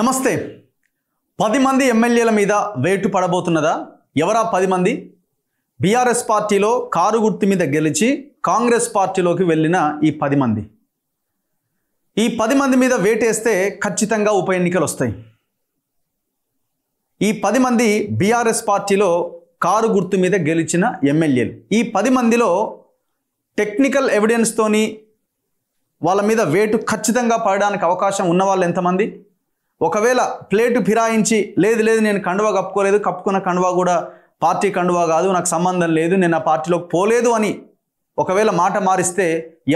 నమస్తే. 10 మంది ఎమ్మెల్యేల మీద వేటు పడబోతున్నదా? ఎవరా 10 మంది? బీఆర్ఎస్ పార్టీలో కారు గుర్తు మీద గెలిచి కాంగ్రెస్ పార్టీలోకి వెళ్ళిన ఈ 10 మంది. ఈ 10 మంది మీద వేటేస్తే ఖచ్చితంగా ఉప ఎన్నికలు వస్తాయి. ఈ 10 మంది బీఆర్ఎస్ పార్టీలో కారు గుర్తు మీద గెలిచిన ఎమ్మెల్యేలు. ఈ 10 మందిలో టెక్నికల్ ఎవిడెన్స్తోని వాళ్ళ మీద వేటు ఖచ్చితంగా పడడానికి అవకాశం ఉన్న వాళ్ళు ఎంతమంది? ఒకవేళ ప్లేటు ఫిరాయించి లేదు నేను కండువా కప్పుకోలేదు, కప్పుకున్న కండువా కూడా పార్టీ కండువా కాదు, నాకు సంబంధం లేదు, నేను ఆ పార్టీలోకి పోలేదు అని ఒకవేళ మాట మారిస్తే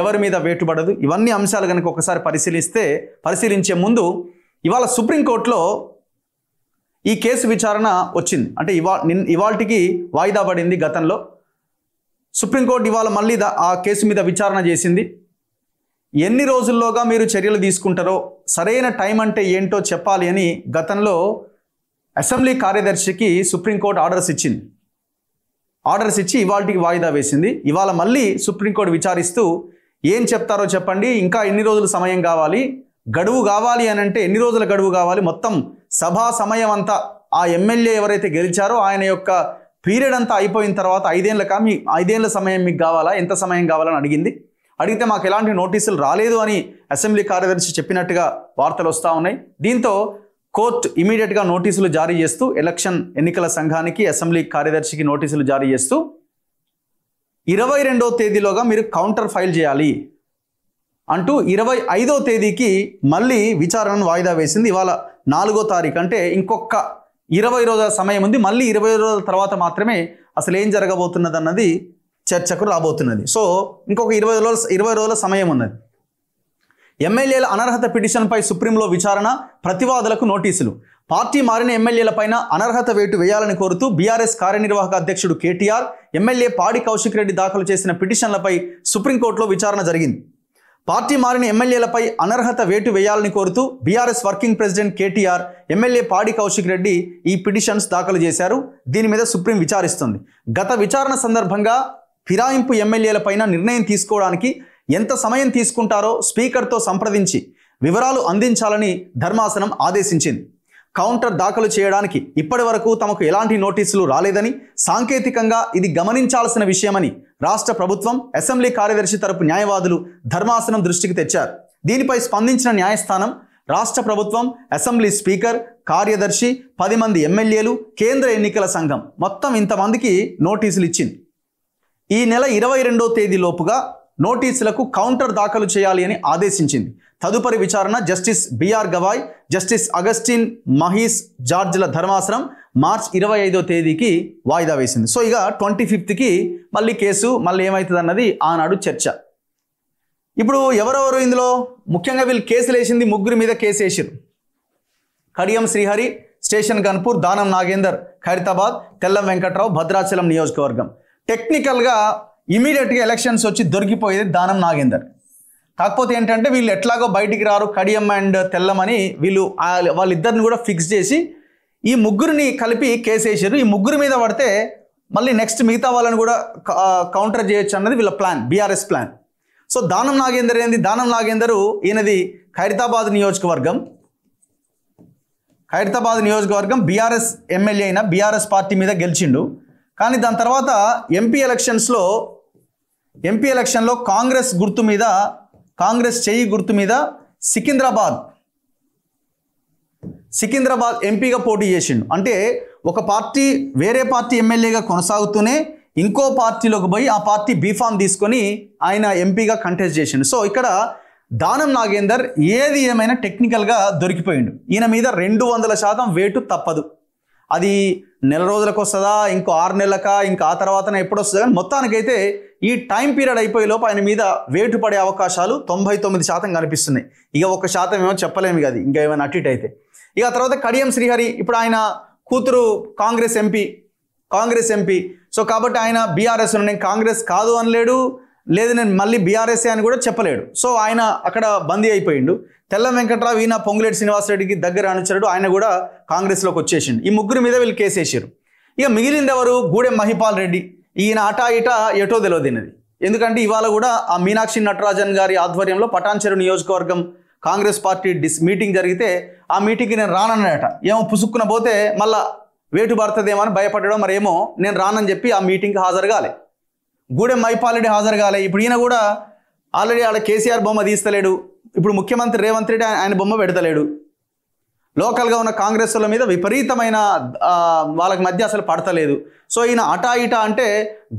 ఎవరి మీద వేటుపడదు? ఇవన్నీ అంశాలు కనుక ఒకసారి పరిశీలించే ముందు ఇవాళ సుప్రీంకోర్టులో ఈ కేసు విచారణ వచ్చింది. అంటే ఇవాళకి వాయిదా పడింది. గతంలో సుప్రీంకోర్టు ఇవాళ మళ్ళీ ఆ కేసు మీద విచారణ చేసింది. ఎన్ని రోజుల్లోగా మీరు చర్యలు తీసుకుంటారో, సరైన టైం అంటే ఏంటో చెప్పాలి అని గతంలో అసెంబ్లీ కార్యదర్శికి సుప్రీంకోర్టు ఆర్డర్స్ ఇచ్చి ఇవాళకి వాయిదా వేసింది. ఇవాళ మళ్ళీ సుప్రీంకోర్టు విచారిస్తూ ఏం చెప్తారో చెప్పండి, ఇంకా ఎన్ని రోజులు సమయం కావాలి, గడువు కావాలి అని అంటే ఎన్ని రోజుల గడువు కావాలి, మొత్తం సభా సమయం అంతా ఆ ఎమ్మెల్యే ఎవరైతే గెలిచారో ఆయన యొక్క పీరియడ్ అంతా అయిపోయిన తర్వాత 5 ఏళ్ళ సమయం మీకు కావాలా, ఎంత సమయం కావాలని అడిగితే మాకు ఎలాంటి నోటీసులు రాలేదు అని అసెంబ్లీ కార్యదర్శి చెప్పినట్టుగా వార్తలు వస్తూ ఉన్నాయి. దీంతో కోర్టు ఇమీడియట్గా నోటీసులు జారీ చేస్తూ ఎన్నికల సంఘానికి అసెంబ్లీ కార్యదర్శికి నోటీసులు జారీ చేస్తూ 22వ తేదీలోగా మీరు కౌంటర్ ఫైల్ చేయాలి అంటూ 25వ తేదీకి మళ్ళీ విచారణను వాయిదా వేసింది. ఇవాళ 4వ తారీఖు, అంటే ఇంకొక 20 రోజుల సమయం ఉంది. మళ్ళీ 20 రోజుల తర్వాత మాత్రమే అసలు ఏం జరగబోతున్నది అన్నది చర్చకు రాబోతున్నది. సో ఇంకొక 20 రోజుల సమయం ఉన్నది. ఎమ్మెల్యేల అనర్హత పిటిషన్పై సుప్రీంలో విచారణ, ప్రతివాదులకు నోటీసులు. పార్టీ మారిన ఎమ్మెల్యేలపైన అనర్హత వేటు వేయాలని కోరుతూ బీఆర్ఎస్ కార్యనిర్వాహక అధ్యక్షుడు కేటీఆర్, ఎమ్మెల్యే పాడి కౌశిక్ రెడ్డి దాఖలు చేసిన పిటిషన్లపై సుప్రీంకోర్టులో విచారణ జరిగింది. పార్టీ మారిన ఎమ్మెల్యేలపై అనర్హత వేటు వేయాలని కోరుతూ BRS working president KTR, MLA పాడి కౌశిక్ రెడ్డి ఈ పిటిషన్స్ దాఖలు చేశారు. దీని మీద సుప్రీం విచారిస్తుంది. గత విచారణ సందర్భంగా ఫిరాయింపు ఎమ్మెల్యేలపైన నిర్ణయం తీసుకోవడానికి ఎంత సమయం తీసుకుంటారో స్పీకర్తో సంప్రదించి వివరాలు అందించాలని ధర్మాసనం ఆదేశించింది. కౌంటర్ దాఖలు చేయడానికి ఇప్పటి వరకు తమకు ఎలాంటి నోటీసులు రాలేదని, సాంకేతికంగా ఇది గమనించాల్సిన విషయమని రాష్ట్ర ప్రభుత్వం, అసెంబ్లీ కార్యదర్శి తరపు న్యాయవాదులు ధర్మాసనం దృష్టికి తెచ్చారు. దీనిపై స్పందించిన న్యాయస్థానం రాష్ట్ర ప్రభుత్వం, అసెంబ్లీ స్పీకర్, కార్యదర్శి, 10 మంది ఎమ్మెల్యేలు, కేంద్ర ఎన్నికల సంఘం మొత్తం ఇంతమందికి నోటీసులు ఇచ్చింది. ఈ నెల 22వ తేదీ లోపుగా నోటీసులకు కౌంటర్ దాఖలు చేయాలి అని ఆదేశించింది. తదుపరి విచారణ justice B R Gavai, justice Augustine Masih జార్జ్ల ధర్మాసనం మార్చి 25వ తేదీకి వాయిదా వేసింది. సో ఇక 25కి మళ్ళీ కేసు ఏమవుతుంది అన్నది ఆనాడు చర్చ. ఇప్పుడు ఎవరెవరు ఇందులో ముఖ్యంగా వీళ్ళు కేసులు వేసింది, 3 మీద కేసు వేసారు. కడియం శ్రీహరి, స్టేషన్ గన్పూర్, దానం నాగేందర్ ఖైరతాబాద్, తెల్లం వెంకట్రావు భద్రాచలం నియోజకవర్గం. టెక్నికల్గా ఇమీడియట్గా ఎలక్షన్స్ వచ్చి దొరికిపోయేది దానం నాగేందర్. కాకపోతే ఏంటంటే వీళ్ళు ఎట్లాగో బయటికి రారు, కడియం అండ్ తెల్లం అని వాళ్ళిద్దరిని కూడా ఫిక్స్ చేసి ఈ 3 కలిపి కేసు వేసారు. ఈ 3 మీద పడితే మళ్ళీ నెక్స్ట్ మిగతా వాళ్ళని కూడా కౌంటర్ చేయొచ్చు అన్నది వీళ్ళ plan, BRS plan. So Danam Nagender ఏంది? దానం నాగేందరు ఈయనది ఖైరతాబాద్ నియోజకవర్గం బీఆర్ఎస్ ఎమ్మెల్యే అయినా బీఆర్ఎస్ పార్టీ మీద గెలిచిండు. కానీ దాని తర్వాత ఎంపీ ఎలక్షన్లో కాంగ్రెస్ చెయ్యి గుర్తు మీద సికింద్రాబాద్ ఎంపీగా పోటీ చేసిండు. అంటే ఒక పార్టీ వేరే పార్టీ ఎమ్మెల్యేగా కొనసాగుతూనే ఇంకో పార్టీలోకి పోయి ఆ పార్టీ బీఫామ్ తీసుకొని ఆయన ఎంపీగా కంటెస్ట్ చేసిండు. సో ఇక్కడ దానం నాగేందర్ ఏది ఏమైనా టెక్నికల్గా దొరికిపోయిండు. ఈయన మీద 200% వేటు తప్పదు. అది నెల రోజులకు వస్తుందా, ఇంకో 6 నెలలకా, ఇంకా ఆ తర్వాతనే ఎప్పుడు వస్తుందా, కానీ మొత్తానికైతే ఈ టైం పీరియడ్ అయిపోయేలోపు ఆయన మీద వేటు పడే అవకాశాలు 99% కనిపిస్తున్నాయి. ఇక 1% ఏమో చెప్పలేము కదా, ఇంకా ఏమైనా అటు అయితే. ఇక ఆ తర్వాత కడియం శ్రీహరి, ఇప్పుడు ఆయన కూతురు కాంగ్రెస్ ఎంపీ. సో కాబట్టి ఆయన బీఆర్ఎస్, నేను కాంగ్రెస్ కాదు అనలేడు, లేదు నేను మళ్ళీ బీఆర్ఎస్ఏ అని కూడా చెప్పలేడు. సో ఆయన అక్కడ బందీ అయిపోయిండు. తెల్లం వెంకట్రావు ఈయన పొంగులేటి శ్రీనివాసరెడ్డికి దగ్గర అనుచరుడు, ఆయన కూడా కాంగ్రెస్లోకి వచ్చేసిండు. ఈ 3 మీద వీళ్ళు కేసు వేసారు. ఇక మిగిలింది ఎవరు? గూడెం మహిపాల్ రెడ్డి. ఈయన అటా ఇటా ఎటో తెలియదు. ఎందుకంటే ఇవాళ కూడా ఆ మీనాక్షి నటరాజన్ గారి ఆధ్వర్యంలో పటాన్చెరు నియోజకవర్గం కాంగ్రెస్ పార్టీ మీటింగ్ జరిగితే ఆ మీటింగ్కి నేను రానన్నట. ఏమో పుసుక్కున పోతే మళ్ళా వేటు పడుతుందేమో అని భయపడడం, మరి ఏమో నేను రానని చెప్పి ఆ మీటింగ్కి హాజరు కాలే. గూడెం మైపాల్ రెడ్డి హాజరు కాలే. ఇప్పుడు ఈయన కూడా ఆల్రెడీ ఆడ కేసీఆర్ బొమ్మ తీస్తలేడు. ఇప్పుడు ముఖ్యమంత్రి రేవంత్ రెడ్డి ఆయన బొమ్మ పెడతలేడు. లోకల్గా ఉన్న కాంగ్రెస్ వాళ్ళ మీద విపరీతమైన వాళ్ళకి మధ్య అసలు పడతలేదు. సో ఈయన అటా ఇటా అంటే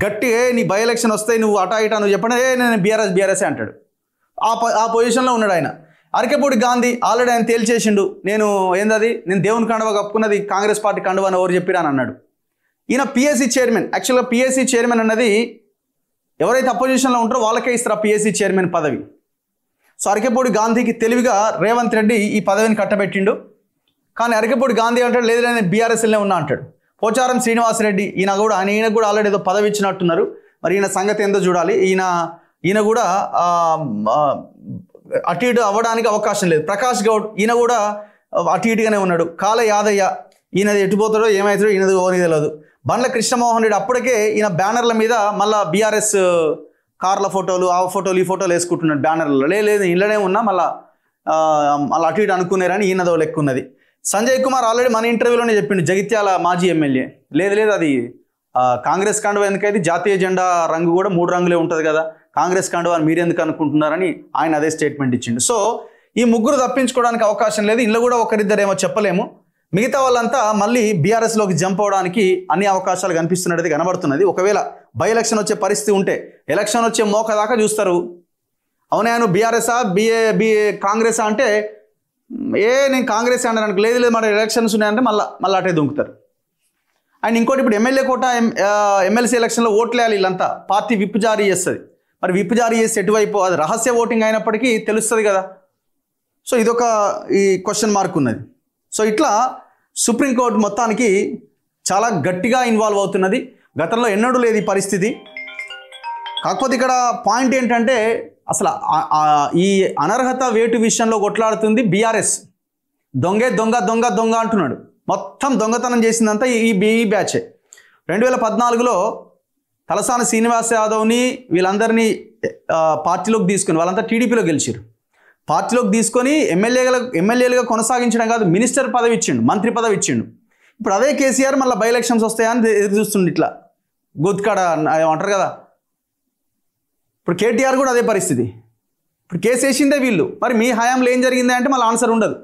గట్టి, నీ బై ఎలక్షన్ వస్తాయి నువ్వు అటా ఇటా నువ్వు చెప్పండి, నేను బీఆర్ఎస్ అంటాడు. ఆ పొజిషన్లో ఉన్నాడు ఆయన. అరకెపూడి గాంధీ ఆల్రెడీ ఆయన తేల్చేసిండు, నేను దేవుని కండువ కప్పుకున్నది కాంగ్రెస్ పార్టీ కండువ అని ఎవరు చెప్పిరా అని అన్నాడు. ఈయన పిఎస్సి చైర్మన్. యాక్చువల్గా పిఎస్సి చైర్మన్ అన్నది ఎవరైతే అపోజిషన్లో ఉంటారో వాళ్ళకే ఇస్తారు ఆ పిఎస్సి చైర్మన్ పదవి. సో అరకెపూడి గాంధీకి తెలివిగా రేవంత్ రెడ్డి ఈ పదవిని కట్టబెట్టిండు. కానీ అరకెపూడి గాంధీ అంటాడు, లేదు నేను బీఆర్ఎస్ఎల్నే ఉన్నా అంటాడు. పోచారం శ్రీనివాసరెడ్డి ఈయనకు కూడా ఆల్రెడీ ఏదో పదవి ఇచ్చినట్టున్నారు. మరి ఈయన సంగతి ఏందో చూడాలి. ఈయన కూడా అటు ఇటు అవ్వడానికి అవకాశం లేదు. ప్రకాష్ గౌడ్ ఈయన కూడా అటు ఇటుగానే ఉన్నాడు. కాల యాదయ్య ఈయనది ఎటుపోతాడో ఏమవుతాడో ఈయనది ఓని తెలియదు. బండ్ల కృష్ణమోహన్ రెడ్డి అప్పటికే ఈయన బ్యానర్ల మీద మళ్ళీ బీఆర్ఎస్ కార్ల ఫోటోలు ఆ ఫోటోలు ఈ ఫోటోలు వేసుకుంటున్నాడు బ్యానర్లలో. లేదు ఇళ్ళనే ఉన్నా మళ్ళీ అటు ఇటు అనుకున్నారని ఈయనదో లెక్క ఉన్నది. సంజయ్ కుమార్ ఆల్రెడీ మన ఇంటర్వ్యూలోనే చెప్పిండు, జగిత్యాల మాజీ ఎమ్మెల్యే. లేదు అది కాంగ్రెస్ కండువ ఎందుకైతే జాతీయ జెండా రంగు కూడా 3 రంగులే ఉంటుంది కదా, కాంగ్రెస్ కండువ అని మీరెందుకు అనుకుంటున్నారని ఆయన అదే స్టేట్మెంట్ ఇచ్చిండు. సో ఈ ముగ్గురు తప్పించుకోవడానికి అవకాశం లేదు. ఇంట్లో కూడా ఒకరిద్దరేమో చెప్పలేము. మిగతా వాళ్ళంతా మళ్ళీ బీఆర్ఎస్లోకి జంప్ అవడానికి అన్ని అవకాశాలు కనిపిస్తున్నది కనబడుతున్నది. ఒకవేళ బై ఎలక్షన్ వచ్చే పరిస్థితి ఉంటే ఎలక్షన్ వచ్చే మోక దాకా చూస్తారు. అవునా నువ్వు బీఆర్ఎస్ఆ కాంగ్రెసా అంటే నేను కాంగ్రెస్ అంటాను. లేదు మన ఎలక్షన్స్ ఉన్నాయంటే మళ్ళీ అటే దుంకుతారు. అండ్ ఇంకోటి ఇప్పుడు ఎమ్మెల్యే కోట ఎమ్మెల్సీ ఎలక్షన్లో ఓట్లు వేయాలి. వీళ్ళంతా పార్టీ విప్ జారీ చేస్తుంది. మరి విప్ జారీ చేసి ఎటువైపు అది రహస్య ఓటింగ్ అయినప్పటికీ తెలుస్తుంది కదా. సో ఇదొక ఈ క్వశ్చన్ మార్క్ ఉన్నది. సో ఇట్లా సుప్రీంకోర్టు మొత్తానికి చాలా గట్టిగా ఇన్వాల్వ్ అవుతున్నది. గతంలో ఎన్నడూ లేదు ఈ పరిస్థితి. కాకపోతే ఇక్కడ పాయింట్ ఏంటంటే అసలు ఈ అనర్హత వేటు విషయంలో కొట్లాడుతుంది బీఆర్ఎస్. దొంగ అంటున్నాడు. మొత్తం దొంగతనం చేసిందంతా ఈ బ్యాచే. 2014లో తలసాని శ్రీనివాస్ యాదవ్ని వీళ్ళందరినీ పార్టీలోకి తీసుకుని వాళ్ళంతా టీడీపీలో గెలిచారు. పార్టీలోకి తీసుకొని ఎమ్మెల్యేలుగా కొనసాగించడం కాదు, మినిస్టర్ పదవి ఇచ్చిండు, మంత్రి పదవి ఇచ్చిండు. ఇప్పుడు అదే కేసీఆర్ మళ్ళీ బై ఎలక్షన్స్ వస్తాయని ఎదురు చూస్తుండు. ఇట్లా గొత్తుకాడ అంటారు కదా. ఇప్పుడు కేటీఆర్ కూడా అదే పరిస్థితి. ఇప్పుడు కేసు వేసిందే వీళ్ళు. మరి మీ హయాంలో ఏం జరిగింది అంటే మళ్ళీ ఆన్సర్ ఉండదు.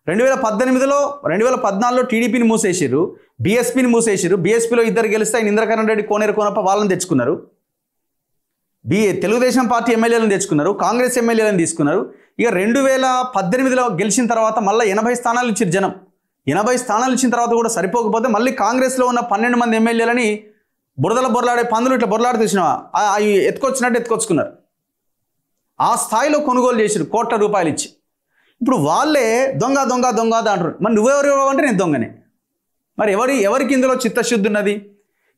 2014లో టీడీపీని మూసేసారు, బీఎస్పీని మూసేసారు. బీఎస్పీలో ఇద్దరు గెలిస్తే ఆయన ఇంద్రకరణ్ రెడ్డి, కోనేరు కోనప్ప వాళ్ళని తెచ్చుకున్నారు. తెలుగుదేశం పార్టీ ఎమ్మెల్యేలను తెచ్చుకున్నారు, కాంగ్రెస్ ఎమ్మెల్యేలను తీసుకున్నారు. ఇక 2018లో గెలిచిన తర్వాత మళ్ళీ 80 స్థానాలు ఇచ్చారు జనం. 80 స్థానాలు ఇచ్చిన తర్వాత కూడా సరిపోకపోతే మళ్ళీ కాంగ్రెస్లో ఉన్న 12 మంది ఎమ్మెల్యేలని బొరలాడే పందులు ఇట్లా బొరలాడి తెచ్చినవా అవి ఎత్తుకొచ్చుకున్నారు. ఆ స్థాయిలో కొనుగోలు చేసారు కోట్ల రూపాయలు ఇచ్చి. ఇప్పుడు వాళ్ళే దొంగ అంటారు. మరి నువ్వెవరు అంటే నేను దొంగనే. మరి ఎవరికి ఇందులో చిత్తశుద్ధి ఉన్నది?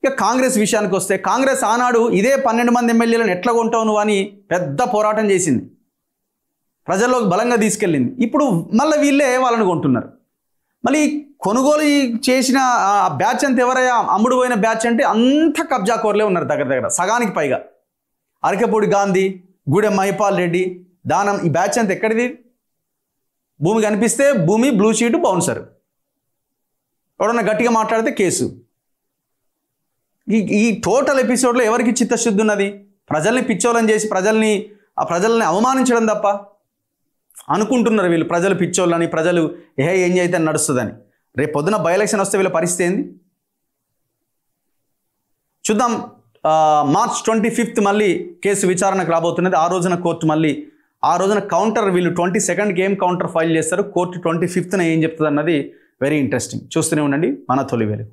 ఇక కాంగ్రెస్ విషయానికి వస్తే కాంగ్రెస్ ఆనాడు ఇదే 12 మంది ఎమ్మెల్యేలను ఎట్లా కొంటావు నువ్వు అని పెద్ద పోరాటం చేసింది, ప్రజల్లోకి బలంగా తీసుకెళ్ళింది. ఇప్పుడు మళ్ళీ వీళ్ళే వాళ్ళని కొంటున్నారు. మళ్ళీ కొనుగోలు చేసిన ఆ బ్యాచ్ అంతా ఎవరయ్యా అమ్ముడు పోయిన బ్యాచ్ అంటే అంత కబ్జా కోరలే ఉన్నారు. దగ్గర సగానికి పైగా. అరకెపూడి గాంధీ, గూడెం మైపాల్ రెడ్డి, దానం ఈ బ్యాచ్ అంతా ఎక్కడిది? భూమి కనిపిస్తే భూమి, బ్లూ షీట్, బౌన్సర్. ఎవడన్నా గట్టిగా మాట్లాడితే కేసు. ఈ టోటల్ ఎపిసోడ్లో ఎవరికి చిత్తశుద్ధి ఉన్నది? ప్రజల్ని పిచ్చోళ్ళని చేసి ప్రజల్ని అవమానించడం తప్ప. అనుకుంటున్నారు వీళ్ళు ప్రజలు పిచ్చోళ్ళని, ప్రజలు ఏం చేస్తే నడుస్తుందని. రేపు పొద్దున బై ఎలక్షన్ వస్తే వీళ్ళ పరిస్థితి ఏంది చూద్దాం. March 25 మళ్ళీ కేసు విచారణకు రాబోతున్నది. ఆ రోజున కోర్టు మళ్ళీ కౌంటర్, వీళ్ళు 22కి ఏం కౌంటర్ ఫైల్ చేస్తారు, కోర్టు 25న ఏం చెప్తుంది అన్నది వెరీ ఇంట్రెస్టింగ్. చూస్తూనే ఉండండి మన తొలి వెలుగు.